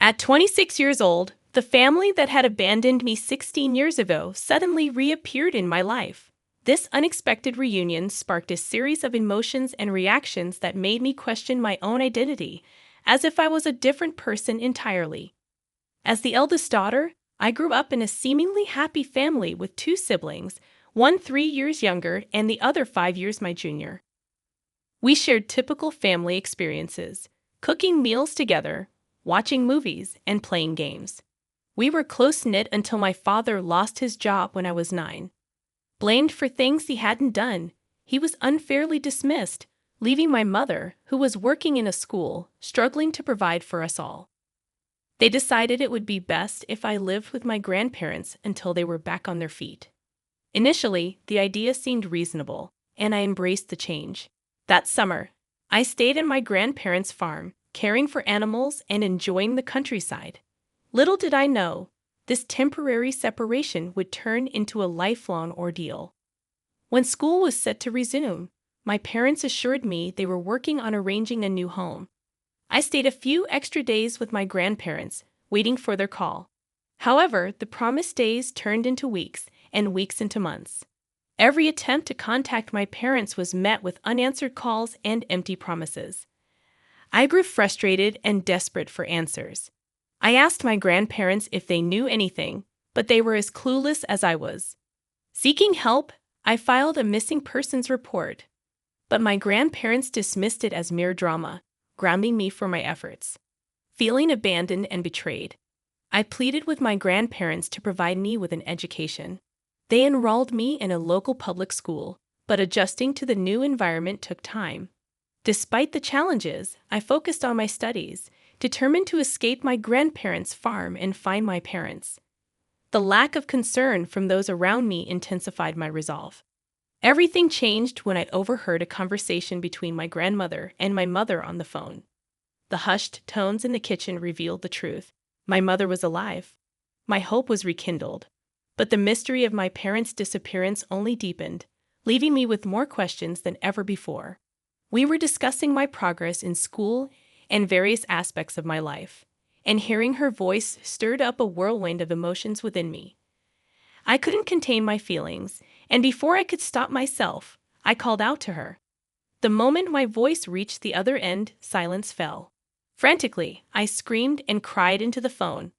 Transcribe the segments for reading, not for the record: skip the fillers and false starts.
At 26 years old, the family that had abandoned me 16 years ago suddenly reappeared in my life. This unexpected reunion sparked a series of emotions and reactions that made me question my own identity, as if I was a different person entirely. As the eldest daughter, I grew up in a seemingly happy family with two siblings, one 3 years younger and the other 5 years my junior. We shared typical family experiences, cooking meals together, watching movies, and playing games. We were close-knit until my father lost his job when I was 9. Blamed for things he hadn't done, he was unfairly dismissed, leaving my mother, who was working in a school, struggling to provide for us all. They decided it would be best if I lived with my grandparents until they were back on their feet. Initially, the idea seemed reasonable, and I embraced the change. That summer, I stayed at my grandparents' farm, caring for animals and enjoying the countryside. Little did I know, this temporary separation would turn into a lifelong ordeal. When school was set to resume, my parents assured me they were working on arranging a new home. I stayed a few extra days with my grandparents, waiting for their call. However, the promised days turned into weeks, and weeks into months. Every attempt to contact my parents was met with unanswered calls and empty promises. I grew frustrated and desperate for answers. I asked my grandparents if they knew anything, but they were as clueless as I was. Seeking help, I filed a missing persons report, but my grandparents dismissed it as mere drama, grounding me for my efforts. Feeling abandoned and betrayed, I pleaded with my grandparents to provide me with an education. They enrolled me in a local public school, but adjusting to the new environment took time. Despite the challenges, I focused on my studies, determined to escape my grandparents' farm and find my parents. The lack of concern from those around me intensified my resolve. Everything changed when I overheard a conversation between my grandmother and my mother on the phone. The hushed tones in the kitchen revealed the truth. My mother was alive. My hope was rekindled. But the mystery of my parents' disappearance only deepened, leaving me with more questions than ever before. We were discussing my progress in school and various aspects of my life, and hearing her voice stirred up a whirlwind of emotions within me. I couldn't contain my feelings, and before I could stop myself, I called out to her. The moment my voice reached the other end, silence fell. Frantically, I screamed and cried into the phone,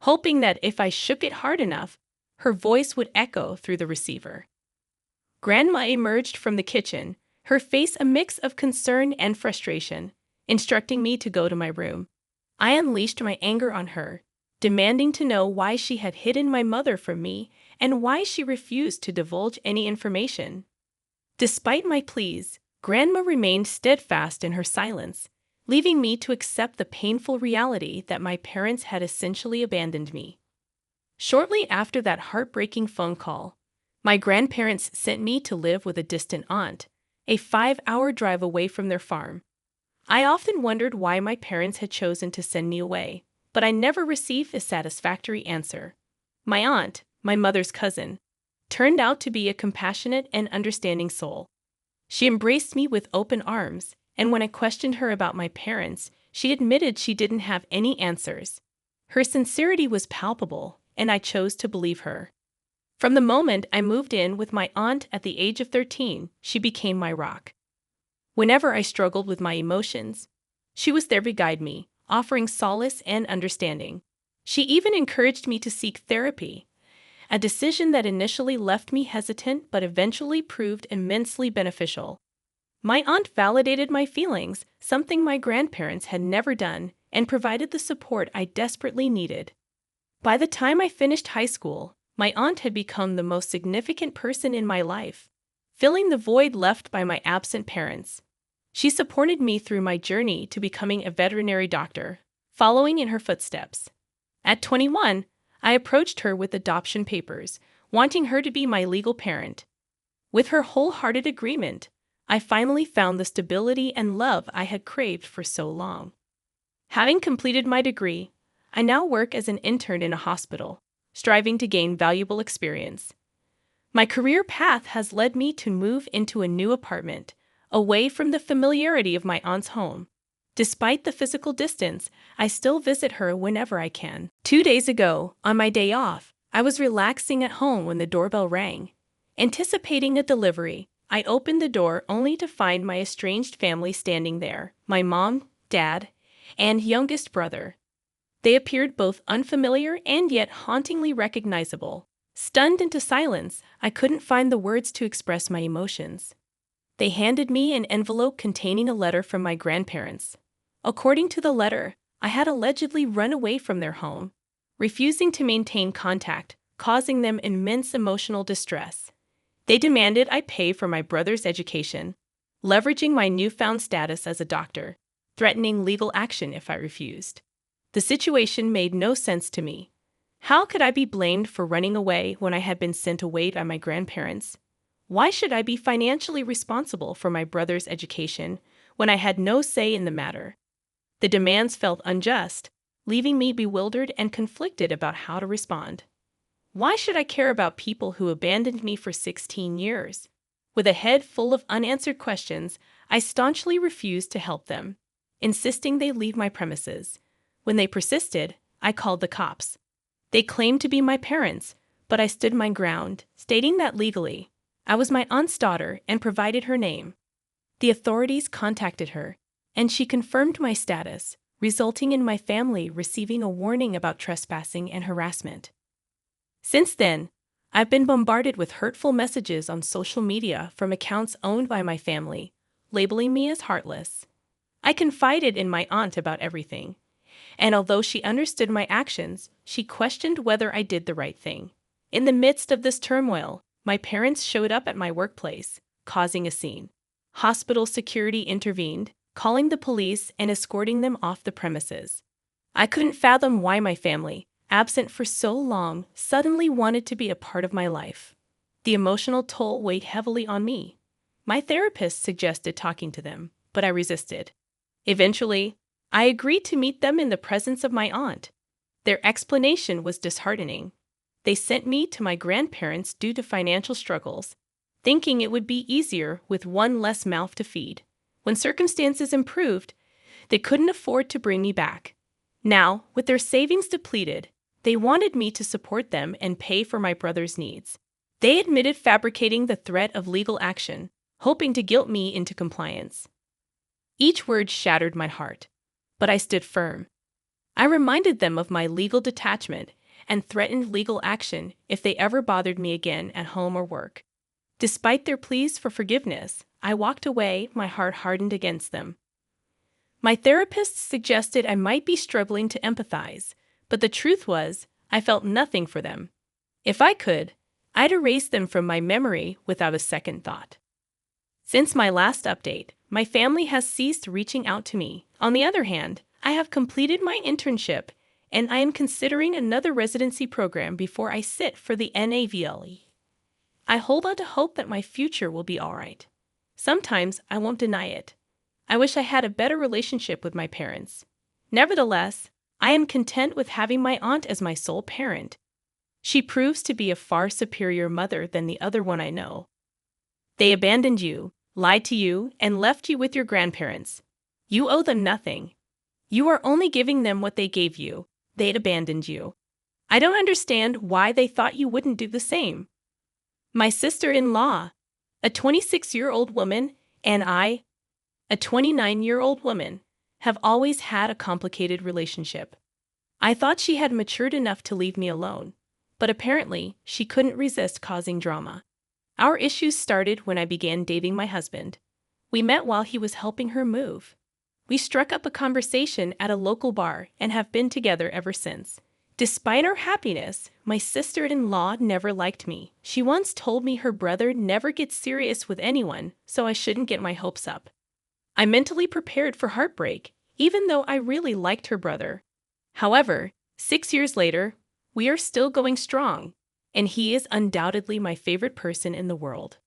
hoping that if I shook it hard enough, her voice would echo through the receiver. Grandma emerged from the kitchen, her face a mix of concern and frustration, instructing me to go to my room. I unleashed my anger on her, demanding to know why she had hidden my mother from me and why she refused to divulge any information. Despite my pleas, Grandma remained steadfast in her silence, leaving me to accept the painful reality that my parents had essentially abandoned me. Shortly after that heartbreaking phone call, my grandparents sent me to live with a distant aunt, a 5-hour drive away from their farm. I often wondered why my parents had chosen to send me away, but I never received a satisfactory answer. My aunt, my mother's cousin, turned out to be a compassionate and understanding soul. She embraced me with open arms, and when I questioned her about my parents, she admitted she didn't have any answers. Her sincerity was palpable, and I chose to believe her. From the moment I moved in with my aunt at the age of 13, she became my rock. Whenever I struggled with my emotions, she was there to guide me, offering solace and understanding. She even encouraged me to seek therapy, a decision that initially left me hesitant but eventually proved immensely beneficial. My aunt validated my feelings, something my grandparents had never done, and provided the support I desperately needed. By the time I finished high school, my aunt had become the most significant person in my life, filling the void left by my absent parents. She supported me through my journey to becoming a veterinary doctor, following in her footsteps. At 21, I approached her with adoption papers, wanting her to be my legal parent. With her wholehearted agreement, I finally found the stability and love I had craved for so long. Having completed my degree, I now work as an intern in a hospital, striving to gain valuable experience. My career path has led me to move into a new apartment, away from the familiarity of my aunt's home. Despite the physical distance, I still visit her whenever I can. 2 days ago, on my day off, I was relaxing at home when the doorbell rang. Anticipating a delivery, I opened the door only to find my estranged family standing there, my mom, dad, and youngest brother. They appeared both unfamiliar and yet hauntingly recognizable. Stunned into silence, I couldn't find the words to express my emotions. They handed me an envelope containing a letter from my grandparents. According to the letter, I had allegedly run away from their home, refusing to maintain contact, causing them immense emotional distress. They demanded I pay for my brother's education, leveraging my newfound status as a doctor, threatening legal action if I refused. The situation made no sense to me. How could I be blamed for running away when I had been sent away by my grandparents? Why should I be financially responsible for my brother's education when I had no say in the matter? The demands felt unjust, leaving me bewildered and conflicted about how to respond. Why should I care about people who abandoned me for 16 years? With a head full of unanswered questions, I staunchly refused to help them, insisting they leave my premises. When they persisted, I called the cops. They claimed to be my parents, but I stood my ground, stating that legally, I was my aunt's daughter and provided her name. The authorities contacted her, and she confirmed my status, resulting in my family receiving a warning about trespassing and harassment. Since then, I've been bombarded with hurtful messages on social media from accounts owned by my family, labeling me as heartless. I confided in my aunt about everything, and although she understood my actions, she questioned whether I did the right thing. In the midst of this turmoil, my parents showed up at my workplace, causing a scene. Hospital security intervened, calling the police and escorting them off the premises. I couldn't fathom why my family, absent for so long, suddenly wanted to be a part of my life. The emotional toll weighed heavily on me. My therapist suggested talking to them, but I resisted. Eventually, I agreed to meet them in the presence of my aunt. Their explanation was disheartening. They sent me to my grandparents due to financial struggles, thinking it would be easier with one less mouth to feed. When circumstances improved, they couldn't afford to bring me back. Now, with their savings depleted, they wanted me to support them and pay for my brother's needs. They admitted fabricating the threat of legal action, hoping to guilt me into compliance. Each word shattered my heart, but I stood firm. I reminded them of my legal detachment and threatened legal action if they ever bothered me again at home or work. Despite their pleas for forgiveness, I walked away, my heart hardened against them. My therapist suggested I might be struggling to empathize, but the truth was, I felt nothing for them. If I could, I'd erase them from my memory without a second thought. Since my last update, my family has ceased reaching out to me. On the other hand, I have completed my internship, and I am considering another residency program before I sit for the NAVLE. I hold on to hope that my future will be all right. Sometimes I won't deny it. I wish I had a better relationship with my parents. Nevertheless, I am content with having my aunt as my sole parent. She proves to be a far superior mother than the other one I know. They abandoned you, lied to you, and left you with your grandparents. You owe them nothing. You are only giving them what they gave you. They'd abandoned you. I don't understand why they thought you wouldn't do the same. My sister-in-law, a 26-year-old woman, and I, a 29-year-old woman, have always had a complicated relationship. I thought she had matured enough to leave me alone, but apparently she couldn't resist causing drama. Our issues started when I began dating my husband. We met while he was helping her move. We struck up a conversation at a local bar and have been together ever since. Despite our happiness, my sister-in-law never liked me. She once told me her brother never gets serious with anyone, so I shouldn't get my hopes up. I mentally prepared for heartbreak, even though I really liked her brother. However, 6 years later, we are still going strong, and he is undoubtedly my favorite person in the world.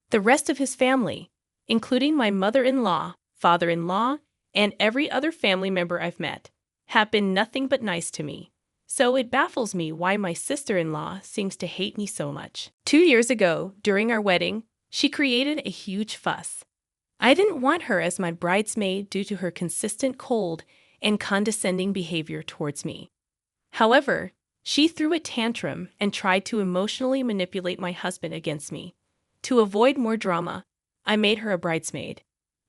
The rest of his family, including my mother-in-law, father-in-law, and every other family member I've met, have been nothing but nice to me. So it baffles me why my sister-in-law seems to hate me so much. 2 years ago, during our wedding, she created a huge fuss. I didn't want her as my bridesmaid due to her consistent cold and condescending behavior towards me. However, she threw a tantrum and tried to emotionally manipulate my husband against me. To avoid more drama, I made her a bridesmaid.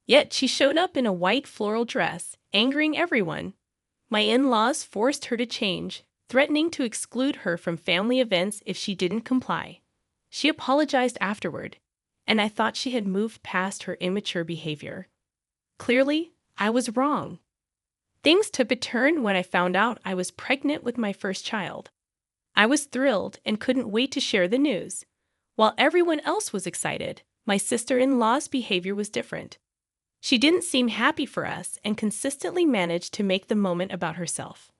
Yet she showed up in a white floral dress, angering everyone. My in-laws forced her to change, threatening to exclude her from family events if she didn't comply. She apologized afterward, and I thought she had moved past her immature behavior. Clearly, I was wrong. Things took a turn when I found out I was pregnant with my first child. I was thrilled and couldn't wait to share the news. While everyone else was excited, my sister-in-law's behavior was different. She didn't seem happy for us and consistently managed to make the moment about herself.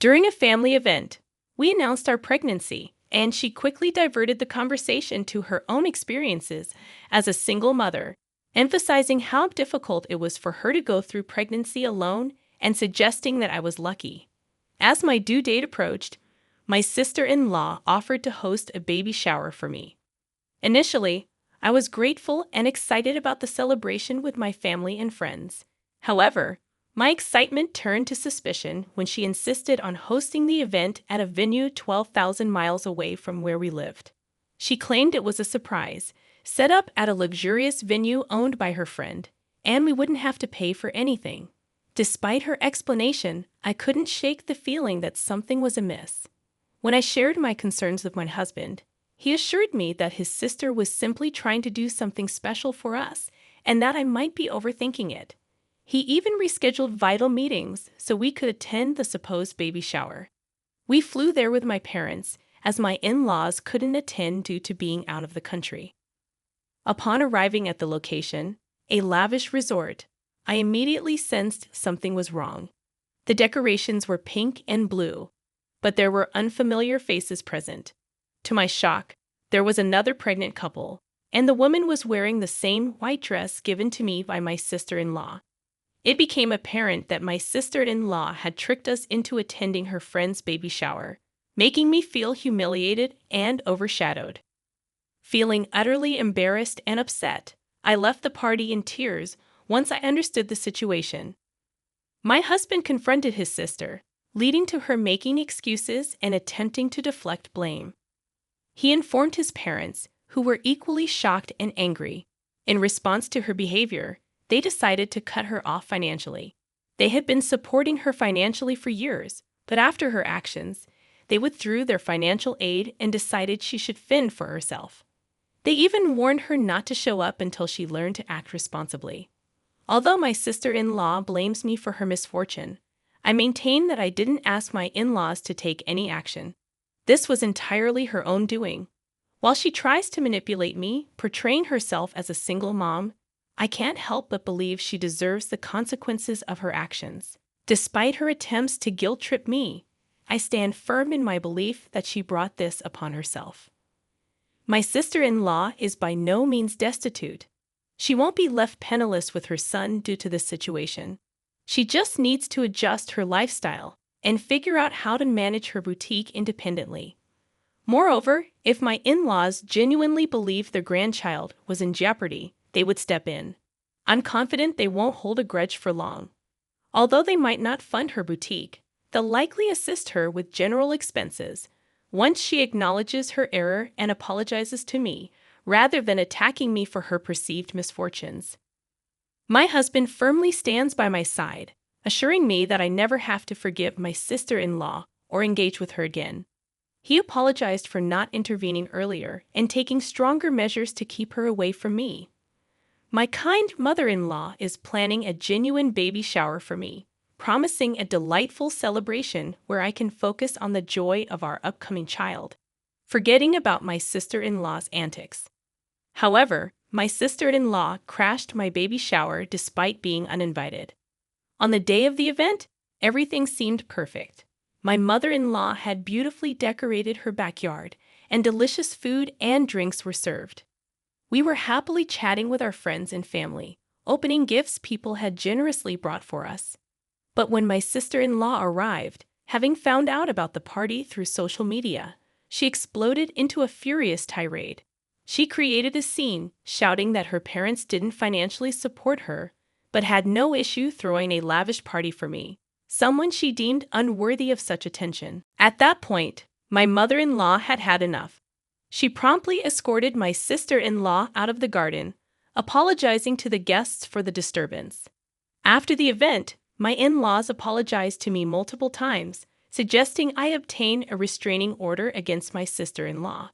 During a family event, we announced our pregnancy, and she quickly diverted the conversation to her own experiences as a single mother, emphasizing how difficult it was for her to go through pregnancy alone and suggesting that I was lucky. As my due date approached, my sister-in-law offered to host a baby shower for me. Initially, I was grateful and excited about the celebration with my family and friends. However, my excitement turned to suspicion when she insisted on hosting the event at a venue 12,000 miles away from where we lived. She claimed it was a surprise, set up at a luxurious venue owned by her friend, and we wouldn't have to pay for anything. Despite her explanation, I couldn't shake the feeling that something was amiss. When I shared my concerns with my husband, he assured me that his sister was simply trying to do something special for us and that I might be overthinking it. He even rescheduled vital meetings so we could attend the supposed baby shower. We flew there with my parents, as my in-laws couldn't attend due to being out of the country. Upon arriving at the location, a lavish resort, I immediately sensed something was wrong. The decorations were pink and blue, but there were unfamiliar faces present. To my shock, there was another pregnant couple, and the woman was wearing the same white dress given to me by my sister-in-law. It became apparent that my sister-in-law had tricked us into attending her friend's baby shower, making me feel humiliated and overshadowed. Feeling utterly embarrassed and upset, I left the party in tears once I understood the situation. My husband confronted his sister, leading to her making excuses and attempting to deflect blame. He informed his parents, who were equally shocked and angry. In response to her behavior, they decided to cut her off financially. They had been supporting her financially for years, but after her actions, they withdrew their financial aid and decided she should fend for herself. They even warned her not to show up until she learned to act responsibly. Although my sister-in-law blames me for her misfortune, I maintain that I didn't ask my in-laws to take any action. This was entirely her own doing. While she tries to manipulate me, portraying herself as a single mom, I can't help but believe she deserves the consequences of her actions. Despite her attempts to guilt-trip me, I stand firm in my belief that she brought this upon herself. My sister-in-law is by no means destitute. She won't be left penniless with her son due to this situation. She just needs to adjust her lifestyle and figure out how to manage her boutique independently. Moreover, if my in-laws genuinely believed their grandchild was in jeopardy, they would step in. I'm confident they won't hold a grudge for long. Although they might not fund her boutique, they'll likely assist her with general expenses once she acknowledges her error and apologizes to me, rather than attacking me for her perceived misfortunes. My husband firmly stands by my side, assuring me that I never have to forgive my sister-in-law or engage with her again. He apologized for not intervening earlier and taking stronger measures to keep her away from me. My kind mother-in-law is planning a genuine baby shower for me, promising a delightful celebration where I can focus on the joy of our upcoming child, forgetting about my sister-in-law's antics. However, my sister-in-law crashed my baby shower despite being uninvited. On the day of the event, everything seemed perfect. My mother-in-law had beautifully decorated her backyard, and delicious food and drinks were served. We were happily chatting with our friends and family, opening gifts people had generously brought for us. But when my sister-in-law arrived, having found out about the party through social media, she exploded into a furious tirade. She created a scene, shouting that her parents didn't financially support her, but had no issue throwing a lavish party for me, someone she deemed unworthy of such attention. At that point, my mother-in-law had had enough. She promptly escorted my sister-in-law out of the garden, apologizing to the guests for the disturbance. After the event, my in-laws apologized to me multiple times, suggesting I obtain a restraining order against my sister-in-law.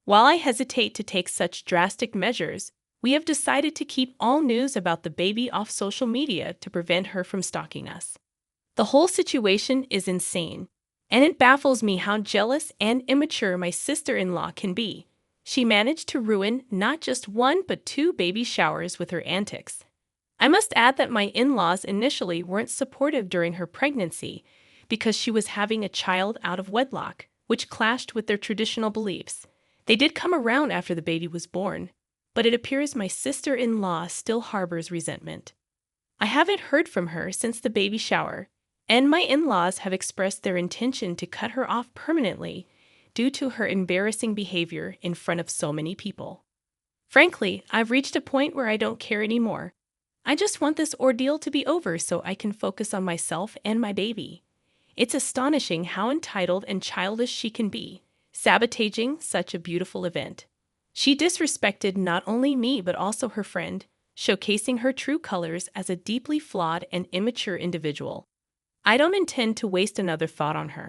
While I hesitate to take such drastic measures, we have decided to keep all news about the baby off social media to prevent her from stalking us. The whole situation is insane, and it baffles me how jealous and immature my sister-in-law can be. She managed to ruin not just one but two baby showers with her antics. I must add that my in-laws initially weren't supportive during her pregnancy because she was having a child out of wedlock, which clashed with their traditional beliefs. They did come around after the baby was born, but it appears my sister-in-law still harbors resentment. I haven't heard from her since the baby shower, and my in-laws have expressed their intention to cut her off permanently due to her embarrassing behavior in front of so many people. Frankly, I've reached a point where I don't care anymore. I just want this ordeal to be over so I can focus on myself and my baby. It's astonishing how entitled and childish she can be, sabotaging such a beautiful event. She disrespected not only me but also her friend, showcasing her true colors as a deeply flawed and immature individual. I don't intend to waste another thought on her.